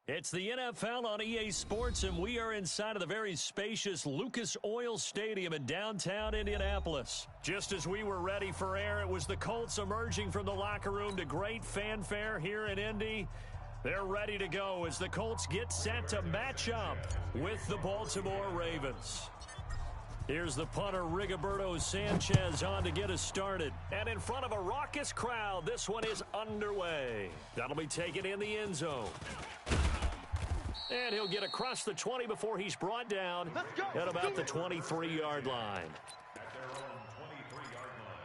It's the NFL on EA Sports, and we are inside of the very spacious Lucas Oil Stadium in downtown Indianapolis. Just as we were ready for air, it was the Colts emerging from the locker room to great fanfare here in Indy. They're ready to go as the Colts get set to match up with the Baltimore Ravens. Here's the punter, Rigoberto Sanchez, on to get us started. And in front of a raucous crowd, this one is underway. That'll be taken in the end zone. And he'll get across the 20 before he's brought down at about the 23-yard line. At their own 23-yard line.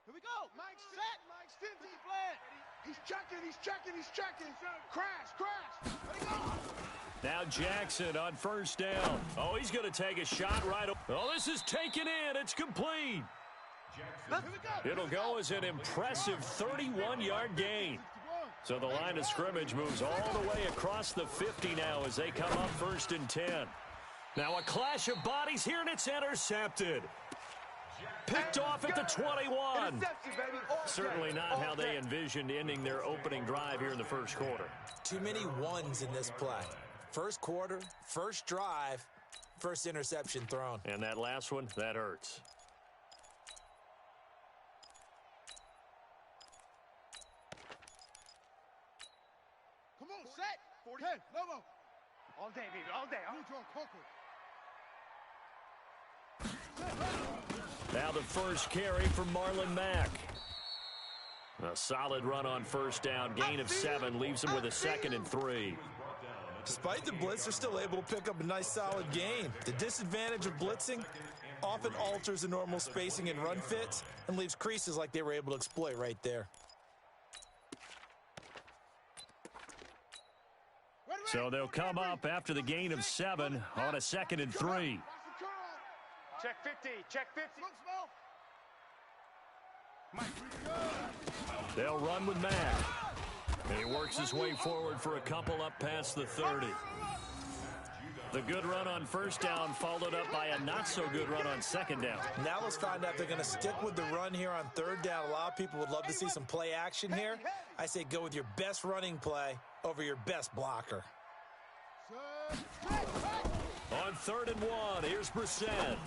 Here we go. Mike's set. Mike's 50. Flat. He's checking. Crash. Ready, go. Now Jackson on first down. Oh, he's going to take a shot right. Oh, this is taken in. It's complete. It'll go as an impressive 31-yard gain. So the line of scrimmage moves all the way across the 50 now as they come up 1st and 10. Now a clash of bodies here, and it's intercepted. Picked off at the 21. Certainly not how they envisioned ending their opening drive here in the first quarter. Too many ones in this play. First quarter, first drive, first interception thrown. And that last one, that hurts. Come on, set. 40. Hey, Lobo. All day, baby, all day. Now the first carry for Marlon Mack. A solid run on first down. Gain of 7 leaves him with a 2nd and 3. Despite the blitz, they're still able to pick up a nice, solid gain. The disadvantage of blitzing often alters the normal spacing and run fits and leaves creases like they were able to exploit right there. So they'll come up after the gain of 7 on a 2nd and 3. Check 50. They'll run with Mack. And he works his way forward for a couple up past the 30. The good run on first down followed up by a not-so-good run on second down. Now let's find out if they're going to stick with the run here on third down. A lot of people would love to see some play action here. I say go with your best running play over your best blocker. On 3rd and 1, here's Brissett.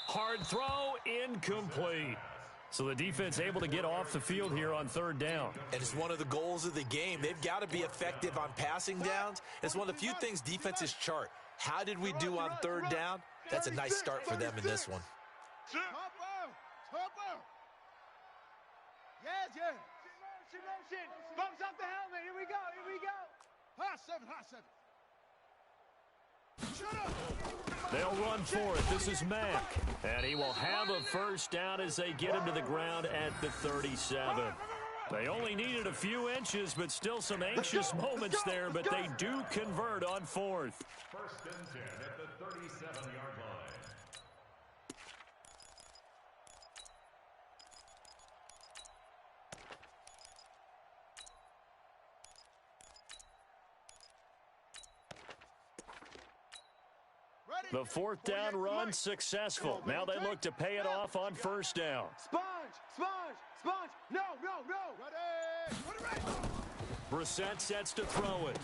Hard throw, incomplete. So the defense able to get off the field here on 3rd down. And it's one of the goals of the game. They've got to be effective on passing downs. It's one of the few things defenses chart. How did we do on 3rd down? That's a nice start for them in this one. Top out. Yes. Motion. Bumps up the helmet. Here we go. Hot 7. Shut up. They'll run for it. This is Mack. And he will have a first down as they get him to the ground at the 37. They only needed a few inches, but still some anxious moments there, but they do convert on 4th. 1st and 10 at the 37-yard line. The 4th down run successful. Now they look to pay it off on first down. Sponge. No. Ready. Brissett sets to throw it.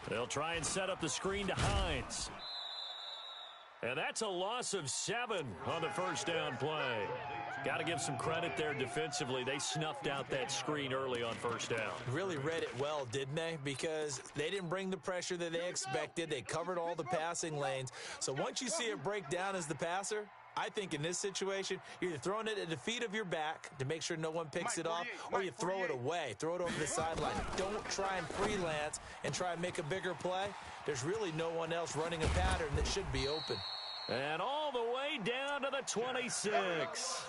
They'll try and set up the screen to Hines. And that's a loss of 7 on the first down play. Got to give some credit there defensively. They snuffed out that screen early on first down. Really read it well, didn't they? Because they didn't bring the pressure that they expected. They covered all the passing lanes. So once you see it break down as the passer, I think in this situation, you're either throwing it at the feet of your back to make sure no one picks it off, or you throw it away. Throw it over the sideline. Don't try and freelance and try and make a bigger play. There's really no one else running a pattern that should be open. And all the way down to the 26.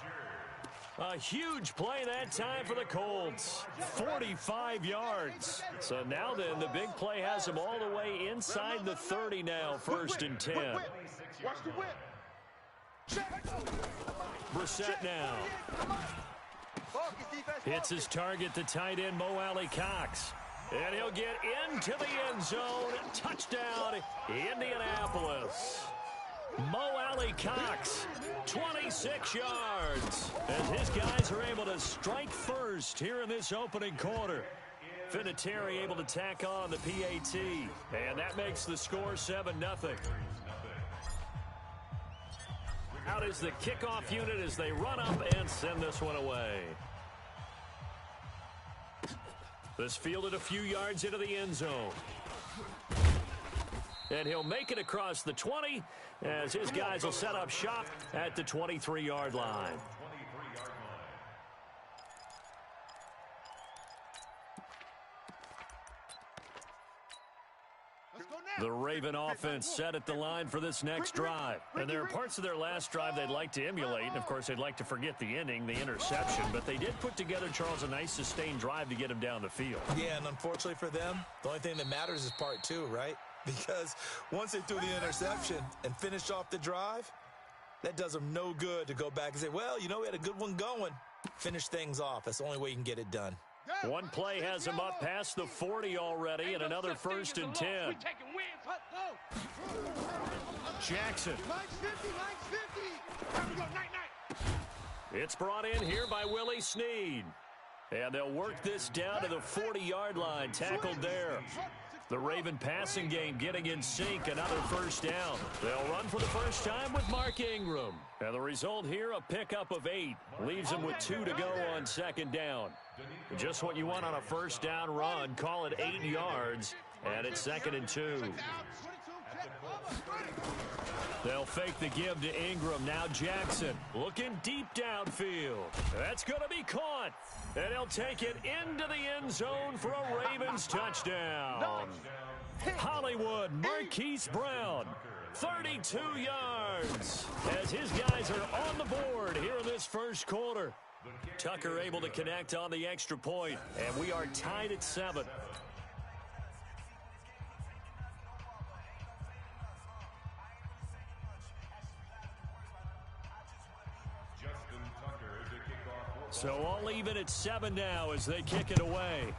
A huge play that time for the Colts. 45 yards. So now then, the big play has them all the way inside the 30 now, 1st and 10. Watch the whip. Brissett now. Hits his target, the tight end, Mo Alley Cox. And he'll get into the end zone. Touchdown, Indianapolis. Mo Alley Cox, 26 yards. As his guys are able to strike first here in this opening quarter. Vinatieri able to tack on the PAT. And that makes the score 7-0. Out is the kickoff unit as they run up and send this one away. This fielded a few yards into the end zone. And he'll make it across the 20 as his guys will set up shop at the 23-yard line. The Raven offense set at the line for this next drive. And there are parts of their last drive they'd like to emulate. And, of course, they'd like to forget the ending, the interception. But they did put together, Charles, a nice sustained drive to get him down the field. Yeah, and unfortunately for them, the only thing that matters is part two, right? Because once they threw the interception and finished off the drive, that does them no good to go back and say, well, you know, we had a good one going. Finish things off. That's the only way you can get it done. One play has him up past the 40 already, and another 1st and 10. Jackson. It's brought in here by Willie Snead. And they'll work this down to the 40-yard line, tackled there. The Raven passing game getting in sync, another 1st down. They'll run for the first time with Mark Ingram. And the result here, a pickup of 8. Leaves them with 2 to go on 2nd down. Just what you want on a 1st down run. Call it 8 yards, and it's 2nd and 2. They'll fake the give to Ingram. Now Jackson looking deep downfield. That's going to be caught. And he'll take it into the end zone for a Ravens touchdown. Hollywood Marquise Brown, 32 yards. As his guys are on the board here in this first quarter. Tucker able to connect on the extra point, and we are tied at 7. So all even at 7 now as they kick it away.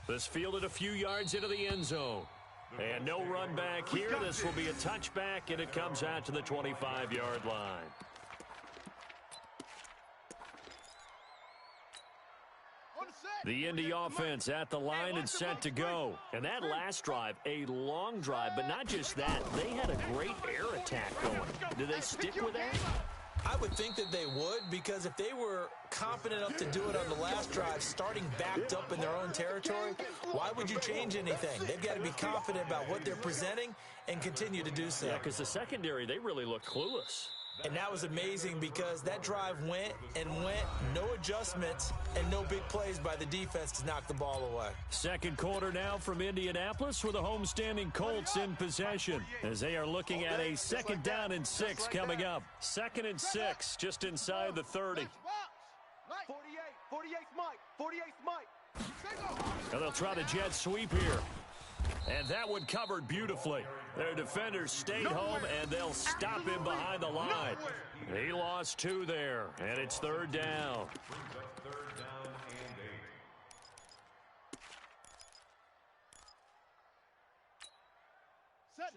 This fielded a few yards into the end zone. And no run back here. This will be a touchback, and it comes out to the 25-yard line. The Indy offense at the line and set to go. And that last drive, a long drive, but not just that. They had a great air attack going. Do they stick with that? I would think that they would, because if they were confident enough to do it on the last drive, starting backed up in their own territory, why would you change anything? They've got to be confident about what they're presenting and continue to do so. Yeah, because the secondary, they really looked clueless. And that was amazing because that drive went and went, no adjustments and no big plays by the defense to knock the ball away. Second quarter now from Indianapolis with the homestanding Colts in possession as they are looking at a 2nd down and 6 coming up. 2nd and 6 just inside the 30. 48 Mike. And they'll try the jet sweep here. And that one covered beautifully. Their defenders stayed home, and they'll stop him behind the line. He lost 2 there, and it's 3rd down.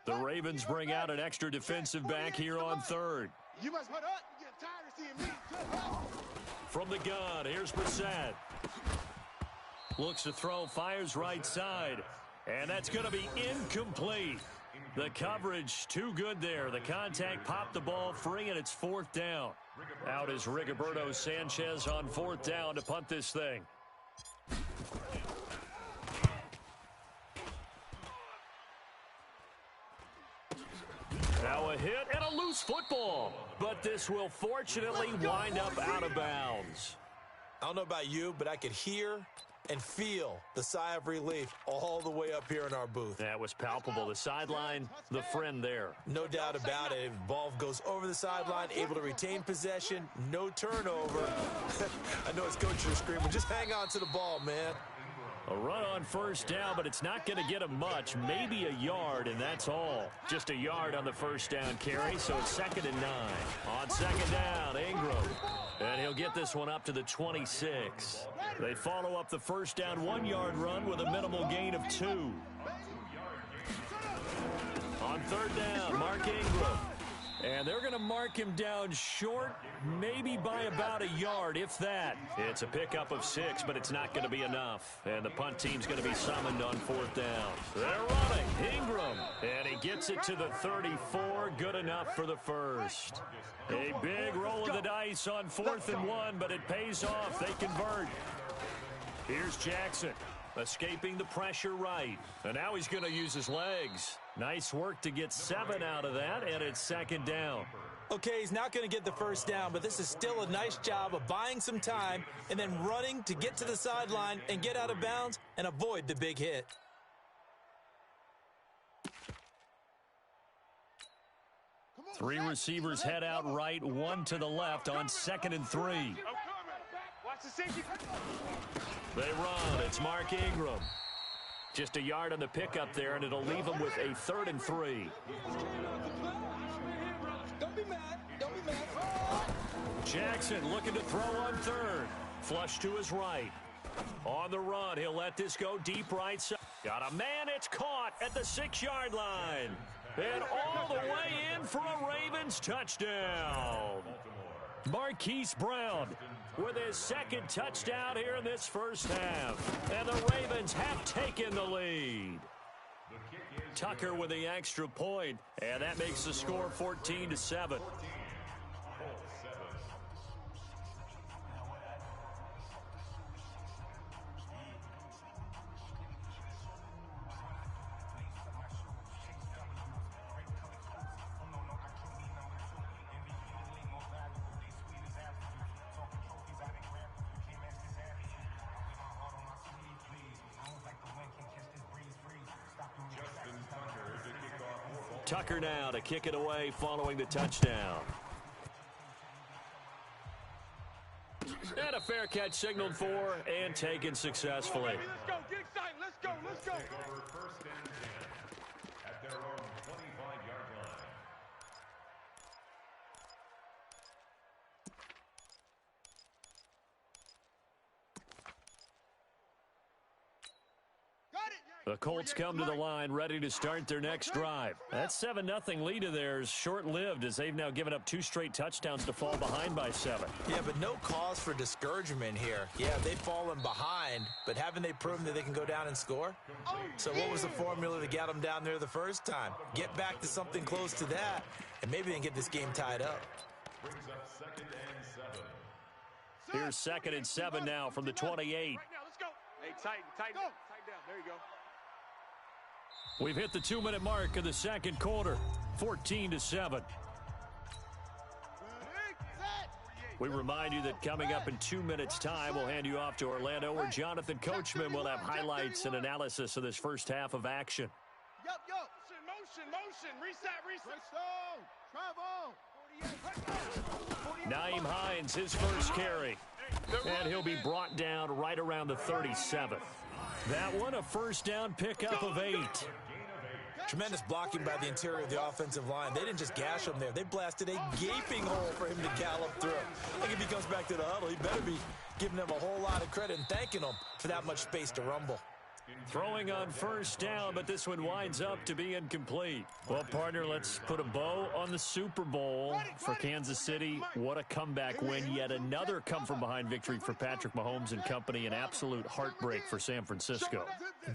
The Ravens bring out an extra defensive back here on 3rd. You must hut up. You get tired of seeing me. From the gun, here's Brissett. Looks to throw, fires right side. And that's going to be incomplete. The coverage too good there. The contact popped the ball free, and it's 4th down. Out is Rigoberto Sanchez on 4th down to punt this thing. Now a hit and a loose football. But this will fortunately wind up out of bounds. I don't know about you, but I could hear and feel the sigh of relief all the way up here in our booth. That was palpable. The sideline, the friend there. No doubt about it. Ball goes over the sideline, able to retain possession, no turnover. I know his coaches are screaming, just hang on to the ball, man. A run on first down, but it's not going to get him much. Maybe a yard, and that's all. Just a yard on the first down carry, so it's 2nd and 9. On second down, Ingram. And he'll get this one up to the 26. They follow up the first down 1-yard run with a minimal gain of 2. On third down, Mark Ingram. And they're going to mark him down short, maybe by about a yard, if that. It's a pickup of 6, but it's not going to be enough. And the punt team's going to be summoned on 4th down. They're running. Ingram. And he gets it to the 34. Good enough for the first. A big roll of the dice on 4th and 1, but it pays off. They convert. Here's Jackson. Escaping the pressure right. And now he's going to use his legs. Nice work to get 7 out of that, and it's 2nd down. Okay, he's not going to get the first down, but this is still a nice job of buying some time and then running to get to the sideline and get out of bounds and avoid the big hit. Three receivers head out right, 1 to the left on 2nd and 3. Watch the safety. They run. It's Mark Ingram. Just a yard on the pickup there, and it'll leave him with a 3rd and 3. Don't be mad. Don't be mad. Jackson looking to throw on 3rd. Flush to his right. On the run, he'll let this go deep right side. Got a man, it's caught at the 6-yard line. And all the way in for a Ravens touchdown. Marquise Brown with his 2nd touchdown here in this first half. And the Ravens have taken the lead. Tucker with the extra point, and that makes the score 14-7. Tucker now to kick it away following the touchdown. And a fair catch signaled for and taken successfully. Let's go. Get excited. Let's go. Let's go. First and 10 at their own 25-yard line. The Colts come to the line ready to start their next drive. That 7-0 lead of theirs short-lived as they've now given up 2 straight touchdowns to fall behind by 7. Yeah, but no cause for discouragement here. Yeah, they've fallen behind, but haven't they proven that they can go down and score? So what was the formula to get them down there the first time? Get back to something close to that, and maybe they can get this game tied up. Brings up 2nd and 7. Here's 2nd and 7 now from the 28. Right now, let's go. Hey, tighten down. There you go. We've hit the 2-minute mark of the second quarter, 14-7. We remind you that coming up in 2 minutes' time, we'll hand you off to Orlando, where Jonathan Coachman will have highlights and analysis of this first half of action. Motion. Reset. Naeem Hines, his first carry. And he'll be brought down right around the 37. That one, a first down pickup of 8. Tremendous blocking by the interior of the offensive line. They didn't just gash him there. They blasted a gaping hole for him to gallop through. I think if he comes back to the huddle, he better be giving them a whole lot of credit and thanking them for that much space to rumble. Throwing on first down, but this one winds up to be incomplete. Well, partner, let's put a bow on the Super Bowl for Kansas City. What a comeback win. Yet another come-from-behind victory for Patrick Mahomes and company. An absolute heartbreak for San Francisco.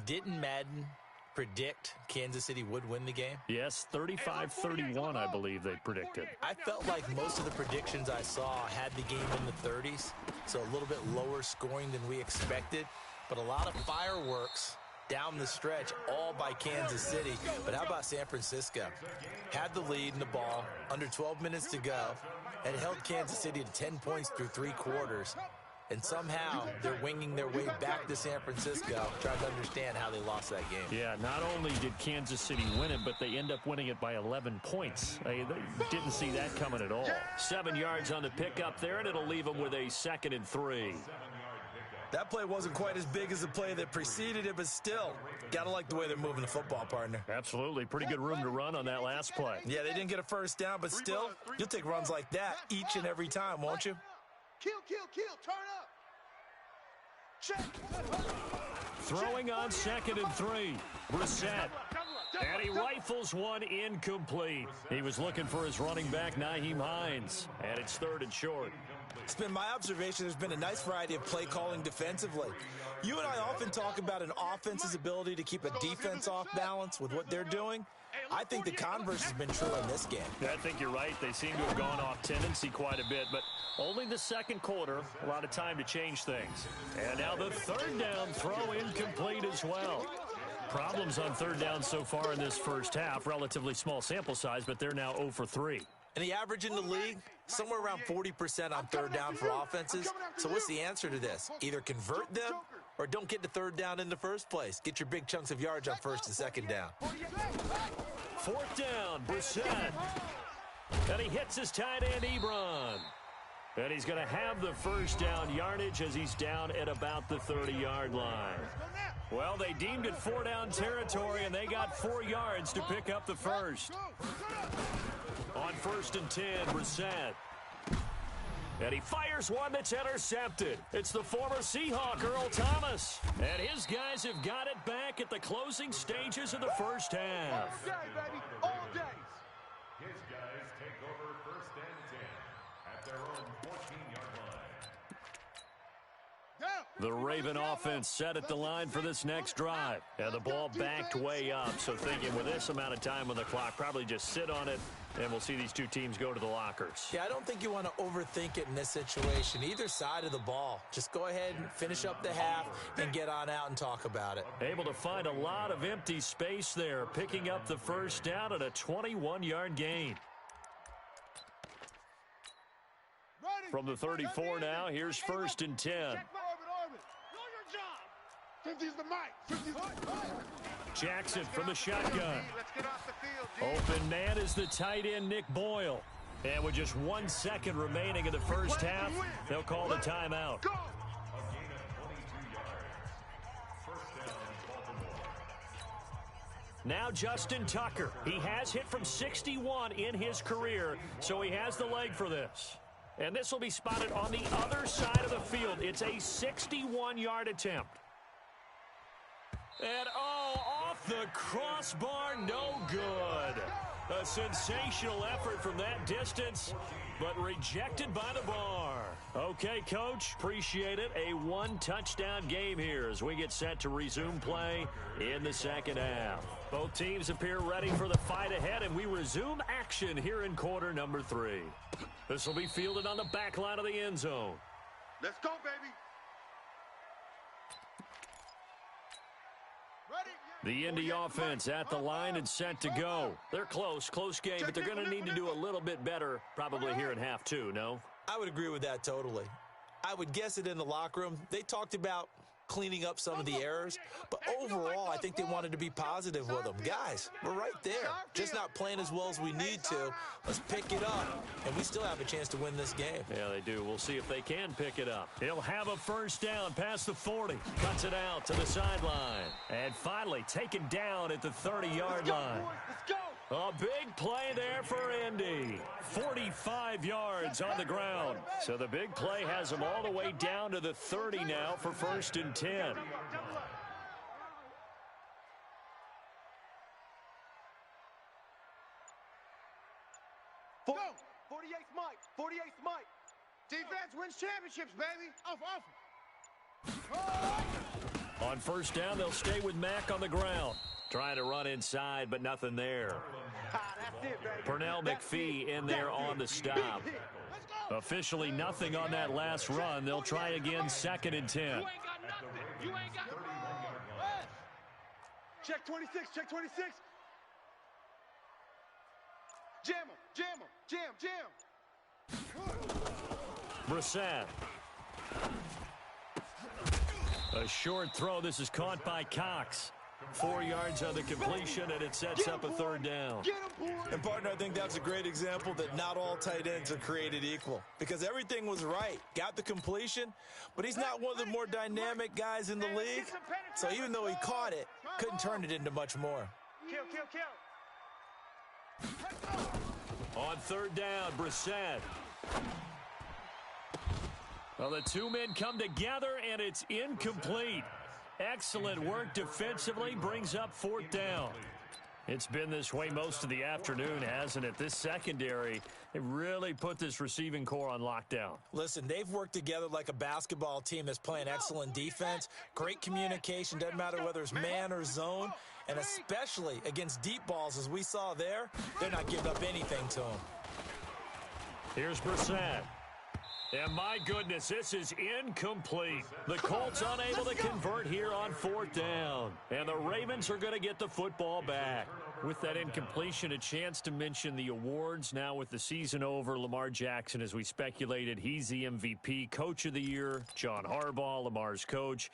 Didn't Madden predict Kansas City would win the game? Yes, 35-31, I believe they predicted. I felt like most of the predictions I saw had the game in the 30s, so a little bit lower scoring than we expected. But a lot of fireworks down the stretch, all by Kansas City. But how about San Francisco? Had the lead in the ball, under 12 minutes to go, and held Kansas City to 10 points through 3 quarters. And somehow they're winging their way back to San Francisco, trying to understand how they lost that game. Yeah, not only did Kansas City win it, but they end up winning it by 11 points. They didn't see that coming at all. 7 yards on the pickup there, and it'll leave them with a 2nd and 3. That play wasn't quite as big as the play that preceded it, but still, gotta like the way they're moving the football, partner. Absolutely. Pretty good room to run on that last play. Yeah, they didn't get a first down, but still, you'll take runs like that each and every time, won't you? Kill, turn up. Check. Throwing on 2nd and 3. Brissett. And he rifles one incomplete. He was looking for his running back, Nyheim Hines. And it's 3rd and short. It's been my observation there's been a nice variety of play calling defensively. You and I often talk about an offense's ability to keep a defense off balance with what they're doing. I think the converse has been true in this game. Yeah, I think you're right. They seem to have gone off tendency quite a bit, but only the second quarter, a lot of time to change things. And now the 3rd down throw incomplete as well. Problems on 3rd down so far in this first half. Relatively small sample size, but they're now 0 for 3. And the average in the league, somewhere around 40% on 3rd down for offenses. So what's the answer to this? Either convert them or don't get to 3rd down in the first place. Get your big chunks of yards on 1st and 2nd down. 4th down, Brissett. And he hits his tight end, Ebron. And he's going to have the 1st down yardage as he's down at about the 30-yard line. Well, they deemed it 4-down territory, and they got 4 yards to pick up the first. On 1st and 10, Brissett. And he fires one that's intercepted. It's the former Seahawk, Earl Thomas. And his guys have got it back at the closing stages of the first half. All day, baby. All day. His guys take over 1st and 10 at their own 14-yard line. The Raven offense set at the line for this next drive. And the ball backed way up. So thinking with this amount of time on the clock, probably just sit on it, and we'll see these two teams go to the lockers. Yeah, I don't think you want to overthink it in this situation. Either side of the ball. Just go ahead and finish up the half and get on out and talk about it. Able to find a lot of empty space there, picking up the 1st down at a 21-yard gain. From the 34 now, here's 1st and 10. Jackson from the shotgun. Open man is the tight end, Nick Boyle. And with just 1 second remaining in the first half, they'll call the timeout. A gain of 22 yards. 1st down, Baltimore. Now Justin Tucker. He has hit from 61 in his career, so he has the leg for this. And this will be spotted on the other side of the field. It's a 61-yard attempt. And, off the crossbar, no good. A sensational effort from that distance, but rejected by the bar. Okay, Coach, appreciate it. A 1-touchdown game here as we get set to resume play in the second half. Both teams appear ready for the fight ahead, and we resume action here in quarter number 3. This will be fielded on the back line of the end zone. Let's go, baby. The Indy offense at the line and set to go. They're close game, but they're going to need to do a little bit better probably here in half 2, no? I would agree with that totally. I would guess it in the locker room. They talked about cleaning up some of the errors, but overall, I think they wanted to be positive with them. Guys, we're right there. Just not playing as well as we need to. Let's pick it up, and we still have a chance to win this game. Yeah, they do. We'll see if they can pick it up. He'll have a 1st down past the 40. Cuts it out to the sideline. And finally taken down at the 30-yard line. Let's go. A big play there for Indy. 45 yards on the ground. So the big play has them all the way down to the 30 now for 1st and 10. Go. 48's Mike. 48's Mike. Defense wins championships, baby. Off. On 1st down, they'll stay with Mack on the ground. Trying to run inside, but nothing there. That's it, baby. Pernell McPhee in there on the stop. Officially nothing on that last run. They'll try again 2nd and 10. You ain't got nothing. You ain't got Check 26. Check 26. Jam him. Jam him. Jam. Brissett. A short throw. This is caught by Cox. 4 yards on the completion, and it sets up a third down. And, partner, I think that's a great example that not all tight ends are created equal, because everything was right. Got the completion, but he's not one of the more dynamic guys in the league. So even though he caught it, couldn't turn it into much more. On third down, Brissett. Well, the two men come together, and it's incomplete. Excellent work defensively, brings up fourth down. It's been this way most of the afternoon, hasn't it? This secondary, it really put this receiving core on lockdown. Listen, they've worked together like a basketball team that's playing excellent defense. Great communication, doesn't matter whether it's man or zone. And especially against deep balls, as we saw there, they're not giving up anything to them. Here's Brissett. And my goodness, this is incomplete. The Colts unable to convert here on fourth down. And the Ravens are going to get the football back. With that incompletion, a chance to mention the awards. Now with the season over, Lamar Jackson, as we speculated, he's the MVP. Coach of the Year, John Harbaugh, Lamar's coach.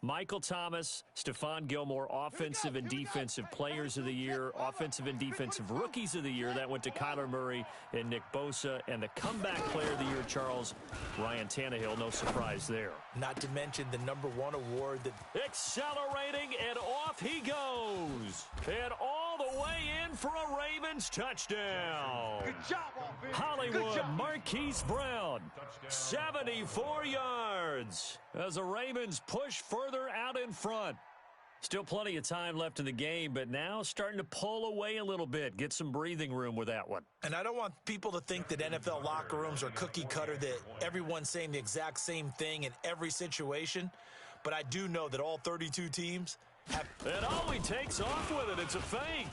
Michael Thomas, Stephon Gilmore, Offensive and Defensive Players of the Year, Offensive and Defensive Rookies of the Year. That went to Kyler Murray and Nick Bosa. And the Comeback Player of the Year, Charles, Ryan Tannehill. No surprise there. Not to mention the #1 award. Accelerating, and off he goes. And all the way in for a Ravens touchdown. Good job, offense. Hollywood Marquise Brown, 74 yards. As the Ravens push further out in front. Still plenty of time left in the game, but now starting to pull away a little bit. Get some breathing room with that one. And I don't want people to think that NFL locker rooms are cookie cutter, that everyone's saying the exact same thing in every situation. But I do know that all 32 teams have... And all he takes off with it, it's a fake.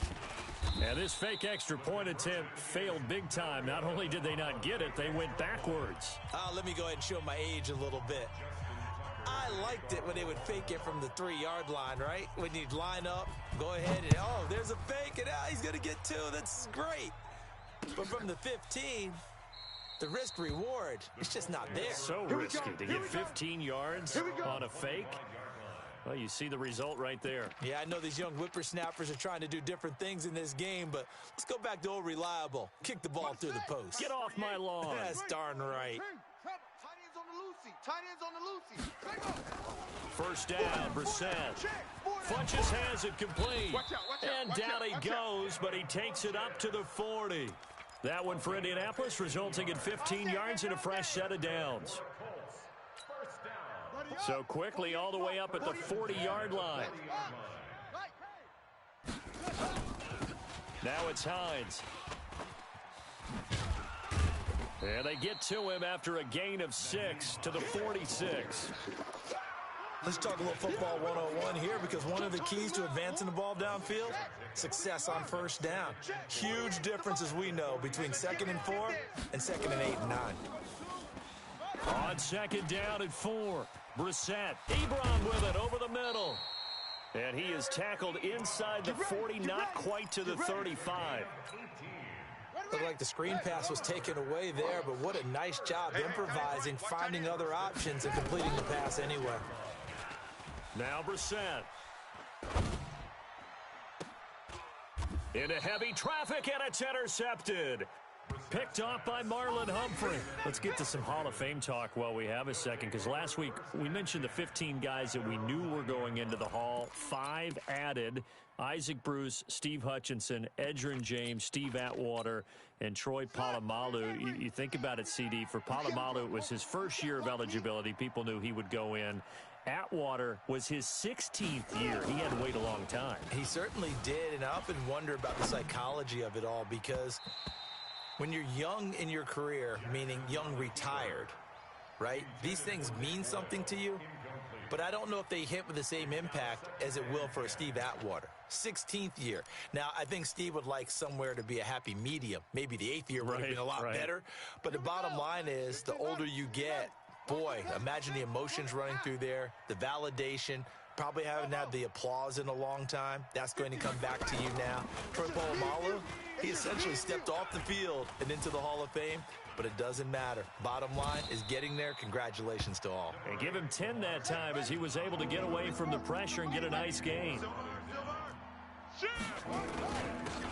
And this fake extra point attempt failed big time. Not only did they not get it, they went backwards. Let me go ahead and show my age a little bit. I liked it when they would fake it from the 3-yard line, right? When you'd line up, go ahead and, oh, there's a fake, and he's going to get 2. That's great. But from the 15, the risk-reward, it's just not there. So risky to get 15 yards on a fake. Well, you see the result right there. Yeah, I know these young whippersnappers are trying to do different things in this game, but let's go back to old reliable. Kick the ball through the post. Get off my lawn. That's darn right. Tight ends on the Lucy. First down, Brissett. Funches has it complete. And down he goes, but he takes it up to the 40. That one for Indianapolis, resulting in 15 yards and a fresh set of downs. So quickly all the way up at the 40-yard line. Now it's Hines. And they get to him after a gain of 6 to the 46. Let's talk a little football 101 here, because one of the keys to advancing the ball downfield, success on first down. Huge difference, as we know, between 2nd and 4 and 2nd and 8 and 9. On 2nd down at 4, Brissett. Ebron with it over the middle. And he is tackled inside the 40, not quite to the 35. Looked like the screen pass was taken away there, but what a nice job improvising, finding other options, and completing the pass anyway. Now Brissett. Into heavy traffic, and it's intercepted. Picked off by Marlon Humphrey. Let's get to some Hall of Fame talk while we have a second, because last week we mentioned the 15 guys that we knew were going into the Hall. 5 added: Isaac Bruce, Steve Hutchinson, Edgerrin James, Steve Atwater, and Troy Polamalu. You think about it, CD. For Polamalu, it was his first year of eligibility. People knew he would go in. Atwater was his 16th year. He had to wait a long time. He certainly did, and I often wonder about the psychology of it all, because when you're young in your career, meaning young retired, right, these things mean something to you, but I don't know if they hit with the same impact as it will for a Steve Atwater. 16th year. Now, I think Steve would like somewhere to be a happy medium. Maybe the 8th year would have been a lot better, but the bottom line is, the older you get, boy, imagine the emotions running through there, the validation. Probably haven't had the applause in a long time. That's going to come back to you now. Troy Polamalu, he essentially stepped off the field and into the Hall of Fame, but it doesn't matter. Bottom line is getting there. Congratulations to all. And give him 10 that time, as he was able to get away from the pressure and get a nice gain.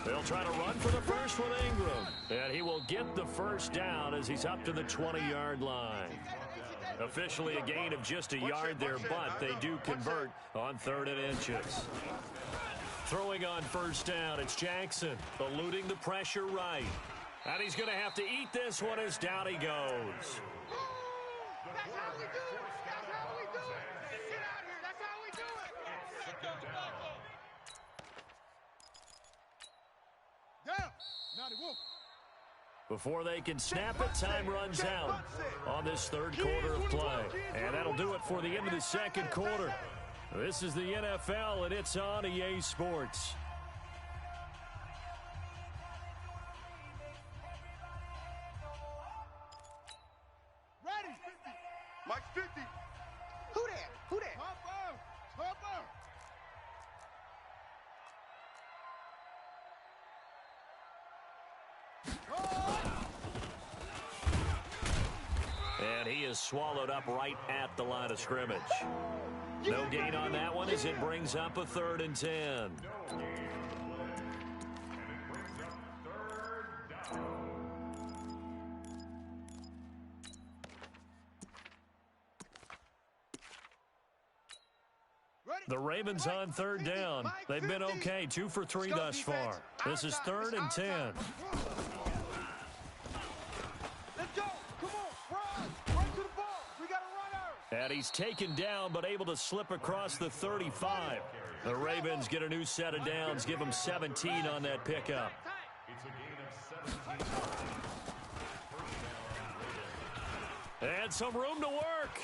They'll try to run for the first with Ingram. And he will get the first down as he's up to the 20-yard line. Officially a gain of just a yard there, but they do convert on 3rd and inches. Throwing on first down, it's Jackson, eluding the pressure right. And he's going to have to eat this one as down he goes. That's how we do it. That's how we do it. Get out here. That's how we do it. Down. Now they won't. Before they can snap it, time runs out on this 3rd quarter of play. And that'll do it for the end of the 2nd quarter. This is the NFL, and it's on EA Sports. Ready. Mike's 50. Who that? Who that? Hopper. And he is swallowed up right at the line of scrimmage. No gain on that one as it brings up a 3rd and 10. And it brings up 3rd down. The Ravens on 3rd down. They've been okay, 2 for 3 thus far. This is 3rd and 10. Let's go. Come on. Run to the ball. We got a runner. And he's taken down, but able to slip across the 35. The Ravens get a new set of downs, give them 17 on that pickup. It's a gain of 17. And some room to work.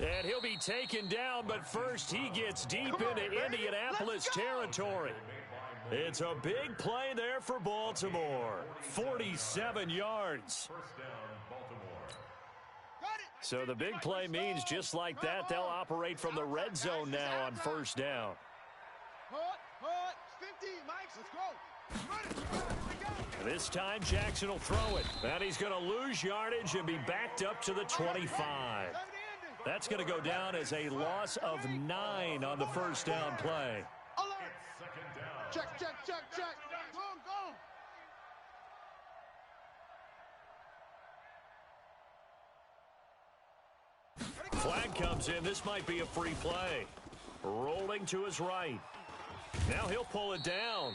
And he'll be taken down, but first he gets deep into Indianapolis territory. It's a big play there for Baltimore. 47 yards. First down, Baltimore. So the big play means just like that, they'll operate from the red zone now on first down. Hut. 50. Mike, let's go. Run it. This time Jackson will throw it. And he's going to lose yardage and be backed up to the 25. That's going to go down as a loss of 9 on the first down play. Second down. Check. Go. Flag comes in. This might be a free play. Rolling to his right. Now he'll pull it down.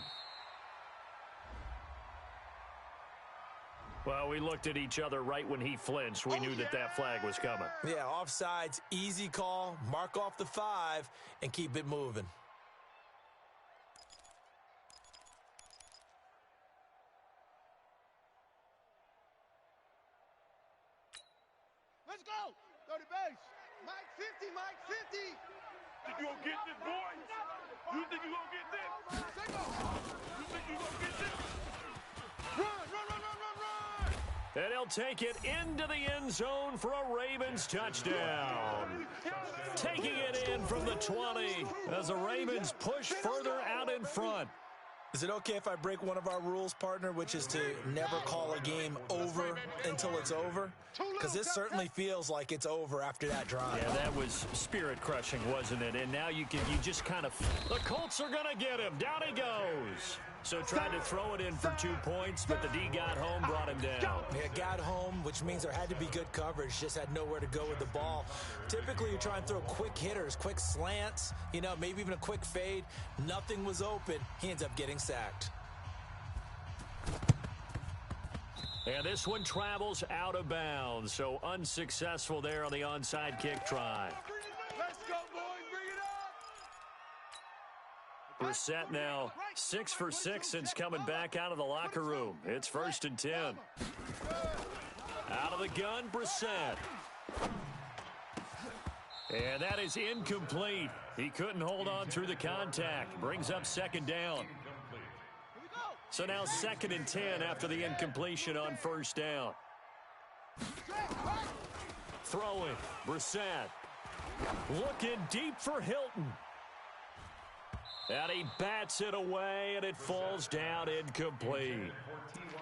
Well, we looked at each other right when he flinched. We knew that flag was coming. Yeah, offsides, easy call, mark off the 5, and keep it moving. Let's go. 30 base. Mike 50. Think you gonna get this, boy? You think you gonna get this? You think you gonna get this? Run. And he'll take it into the end zone for a Ravens touchdown. Taking it in from the 20 as the Ravens push further out in front. Is it okay if I break one of our rules, partner, which is to never call a game over until it's over? Because this certainly feels like it's over after that drive. Yeah, that was spirit-crushing, wasn't it? And now you just kind of... The Colts are going to get him. Down he goes. So tried to throw it in for 2 points, but the D got home, brought him down. Yeah, got home, which means there had to be good coverage. Just had nowhere to go with the ball. Typically, you try and throw quick hitters, quick slants, maybe even a quick fade. Nothing was open. He ends up getting sacked. And this one travels out of bounds, so unsuccessful there on the onside kick try. Let's go, boys. Bring it up. Brissett now 6 for 6 since coming back out of the locker room. It's 1st and 10. Out of the gun, Brissett. And that is incomplete. He couldn't hold on through the contact. Brings up 2nd down. So now 2nd and 10 after the incompletion on 1st down. Throwing, Brissett. Looking deep for Hilton. And he bats it away, and it falls down incomplete.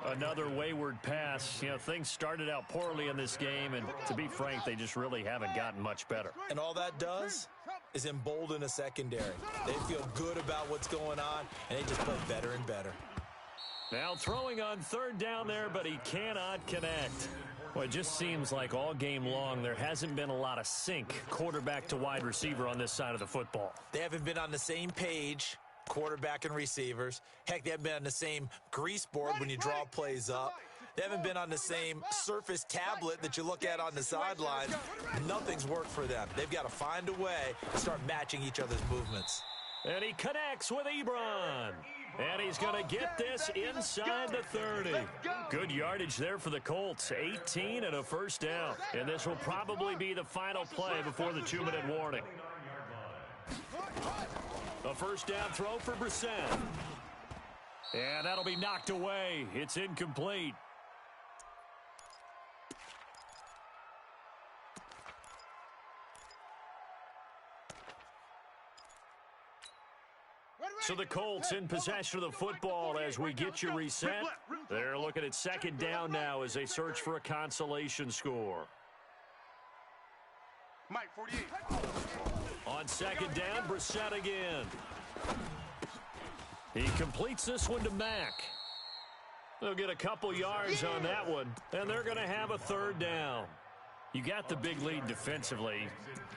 Another wayward pass. Things started out poorly in this game, and to be frank, they just really haven't gotten much better. And all that does? is embolden a secondary. They feel good about what's going on, and they just play better and better. Now throwing on third down there, but he cannot connect. Well, it just seems like all game long there hasn't been a lot of sync quarterback to wide receiver on this side of the football. They haven't been on the same page, quarterback and receivers. Heck, they haven't been on the same grease board when you draw plays up. They haven't been on the same Surface tablet that you look at on the sidelines. Nothing's worked for them. They've got to find a way to start matching each other's movements. And he connects with Ebron. And he's going to get this inside the 30. Good yardage there for the Colts. 18 and a first down. And this will probably be the final play before the 2-minute warning. A first down throw for Brissett. And that'll be knocked away. It's incomplete. So the Colts in possession of the football as we get you reset. They're looking at second down now as they search for a consolation score. Mike, 48. On second down, Brissett again. He completes this one to Mack. They'll get a couple yards on that one, and they're going to have a third down. You got the big lead defensively,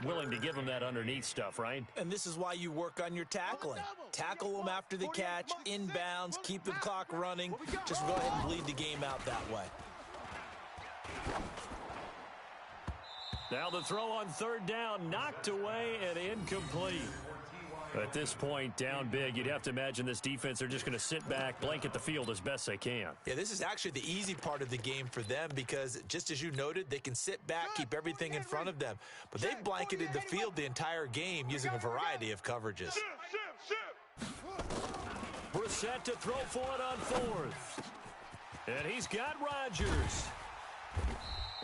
willing to give them that underneath stuff, right? And this is why you work on your tackling. Tackle them after the catch, inbounds, keep the clock running. Just go ahead and bleed the game out that way. Now the throw on third down, knocked away and incomplete. At this point, down big, you'd have to imagine this defense, they're just going to sit back, blanket the field as best they can. Yeah, this is actually the easy part of the game for them because, just as you noted, they can sit back, keep everything in front of them. But they've blanketed the field the entire game using a variety of coverages. Brissett to throw for it on fourth. And he's got Rodgers.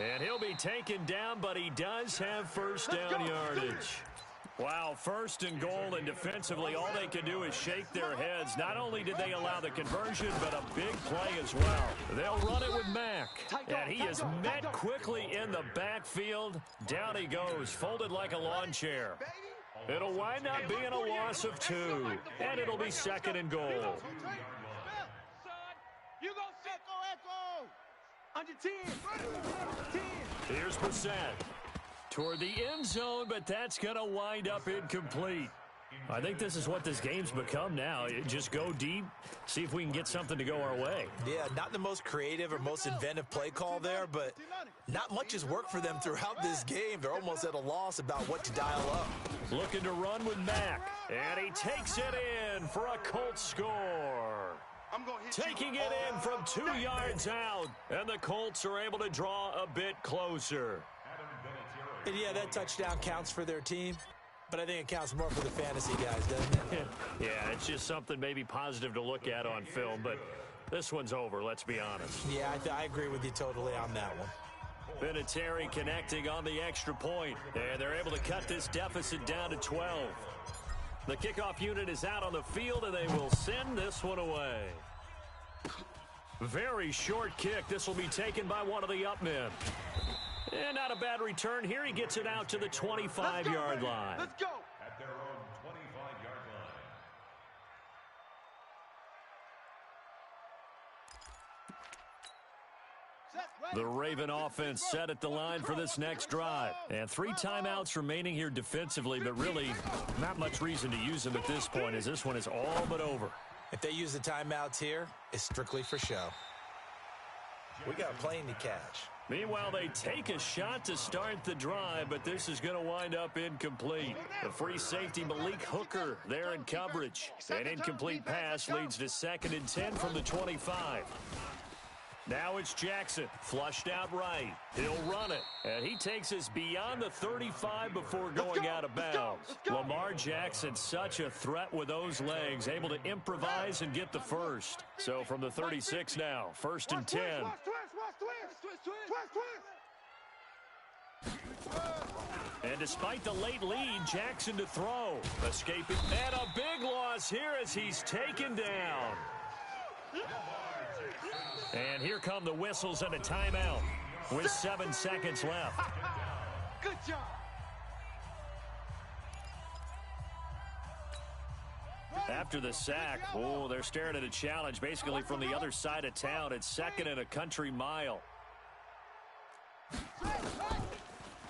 And he'll be taken down, but he does have first down yardage. Wow, first and goal, and defensively all they can do is shake their heads. Not only did they allow the conversion, but a big play as well. They'll run it with Mack, and he is met quickly in the backfield. Down he goes, folded like a lawn chair. It'll wind up being a loss of 2, and it'll be second and goal. You go echo. Under 10. Here's Brissett. Toward the end zone, but that's going to wind up incomplete. I think this is what this game's become now. Just go deep, see if we can get something to go our way. Yeah, not the most creative or most inventive play call there, but not much has worked for them throughout this game. They're almost at a loss about what to dial up. Looking to run with Mack, and he takes it in for a Colts score. Taking it in from 2 yards out, and the Colts are able to draw a bit closer. And yeah, that touchdown counts for their team, but I think it counts more for the fantasy guys, doesn't it? Yeah, it's just something maybe positive to look at on film, but this one's over, let's be honest. Yeah, I agree with you totally on that one. Vinatieri connecting on the extra point, and they're able to cut this deficit down to 12. The kickoff unit is out on the field, and they will send this one away. Very short kick. This will be taken by one of the up men. And not a bad return here. He gets it out to the 25-yard line. Let's go. At their own 25-yard line. The Raven offense set at the line for this next drive. And 3 timeouts remaining here defensively, but really not much reason to use them at this point as this one is all but over. If they use the timeouts here, it's strictly for show. We got a plane to catch. Meanwhile, they take a shot to start the drive, but this is going to wind up incomplete. The free safety, Malik Hooker, there in coverage. An incomplete pass leads to 2nd and 10 from the 25. Now it's Jackson, flushed out right. He'll run it, and he takes us beyond the 35 before going out of bounds. Lamar Jackson, such a threat with those legs, able to improvise and get the first. So from the 36 now, 1st and 10. And despite the late lead, Jackson to throw. Escaping, and a big loss here as he's taken down. And here come the whistles and a timeout with 7 seconds left. Good job. After the sack, oh, they're staring at a challenge basically from the other side of town. It's 2nd and a country mile.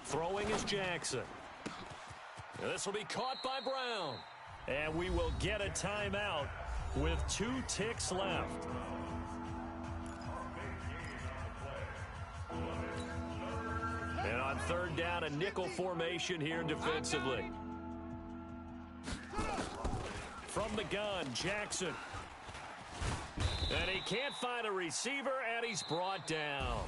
Throwing is Jackson. This will be caught by Brown. And we will get a timeout with 2 ticks left. And on 3rd down, a nickel formation here defensively. From the gun, Jackson. And he can't find a receiver, and he's brought down.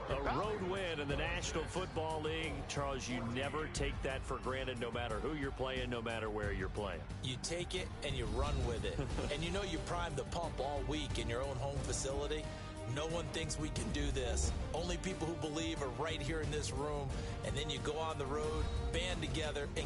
A road win in the National Football League. Charles, you never take that for granted no matter who you're playing, no matter where you're playing. You take it and you run with it. And you know you primed the pump all week in your own home facility. No one thinks we can do this. Only people who believe are right here in this room. And then you go on the road, band together, and